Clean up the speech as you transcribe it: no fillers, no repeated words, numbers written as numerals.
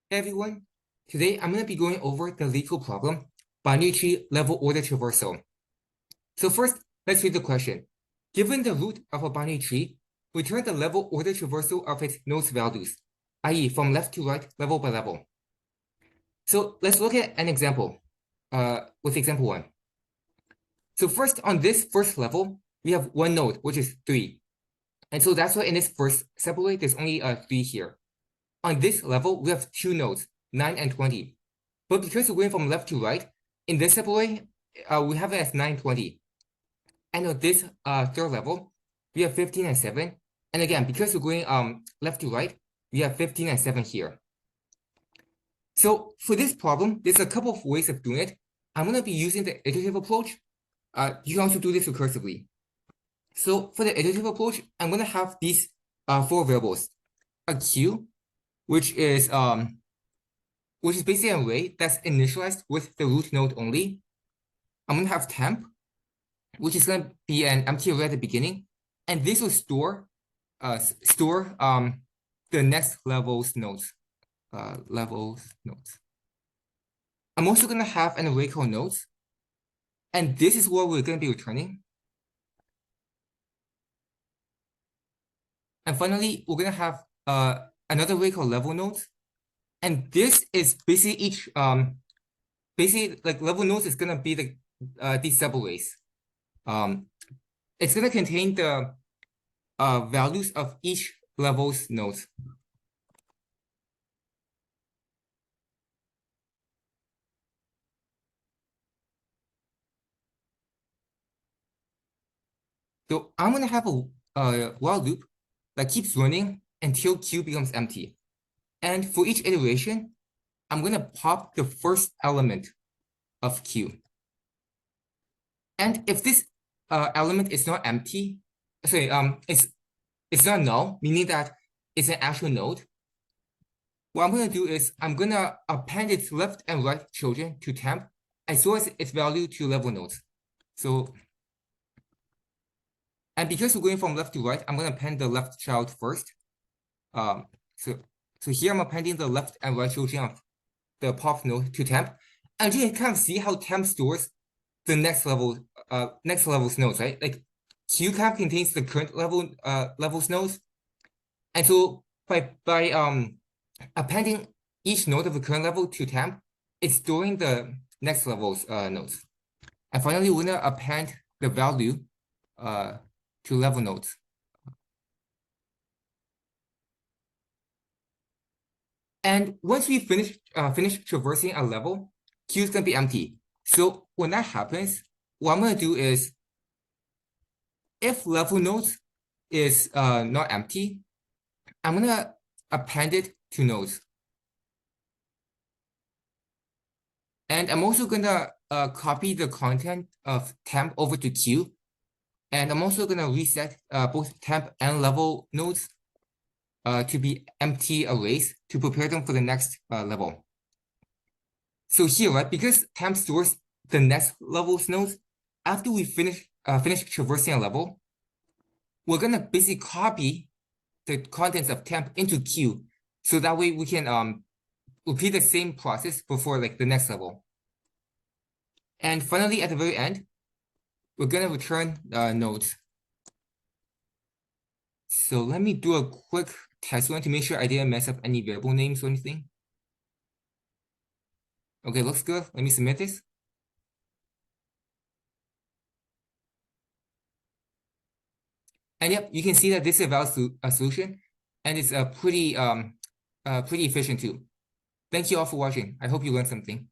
Hey everyone, today I'm going to be going over the legal problem, binary tree level order traversal. So first, let's read the question. Given the root of a binary tree, return the level order traversal of its nodes values, i.e. from left to right, level by level. So let's look at an example with example 1. So first, on this first level, we have one node, which is 3. And so that's why in this first subway, there's only 3 here. On this level, we have 2 nodes, 9 and 20. But because we're going from left to right, in this way, we have it as 920. And on this third level, we have 15 and 7. And again, because we're going left to right, we have 15 and 7 here. So for this problem, there's a couple of ways of doing it. I'm going to be using the iterative approach. You can also do this recursively. So for the iterative approach, I'm going to have these 4 variables. A Q, which is basically an array that's initialized with the root node only. I'm going to have temp, which is going to be an empty array at the beginning, and this will store the next level's nodes. I'm also going to have an array called nodes, and this is what we're going to be returning. And finally, we're going to have another array called level nodes, and this is basically each basically like level nodes is going to be the these subarrays. It's going to contain the values of each level's nodes. So I'm going to have a while loop that keeps running until Q becomes empty. And for each iteration, I'm going to pop the first element of Q. And if this element is not empty, sorry, it's not null, meaning that it's an actual node. What I'm going to do is I'm going to append its left and right children to temp, as well as its value to level nodes. So, and because we're going from left to right, I'm going to append the left child first. So here I'm appending the left and right children of the pop node to temp, and you can kind of see how temp stores the next level's nodes, right? Like Q kind of contains the current level's nodes, and so by appending each node of the current level to temp, it's storing the next level's nodes. And finally, we're gonna append the value to level nodes. And once we finish traversing a level, Q is gonna be empty. So when that happens, what I'm gonna do is, if level nodes is not empty, I'm gonna append it to nodes. And I'm also gonna copy the content of temp over to Q. And I'm also gonna reset both temp and level nodes to be empty arrays to prepare them for the next level. So here, right, because temp stores the next level's nodes, after we finish traversing a level, we're gonna basically copy the contents of temp into Q, so that way we can repeat the same process before like the next level. And finally, at the very end, we're gonna return nodes. So let me do a quick test run to make sure I didn't mess up any variable names or anything. Okay, looks good. Let me submit this. And yep, you can see that this is a valid solution, and it's pretty efficient too. Thank you all for watching. I hope you learned something.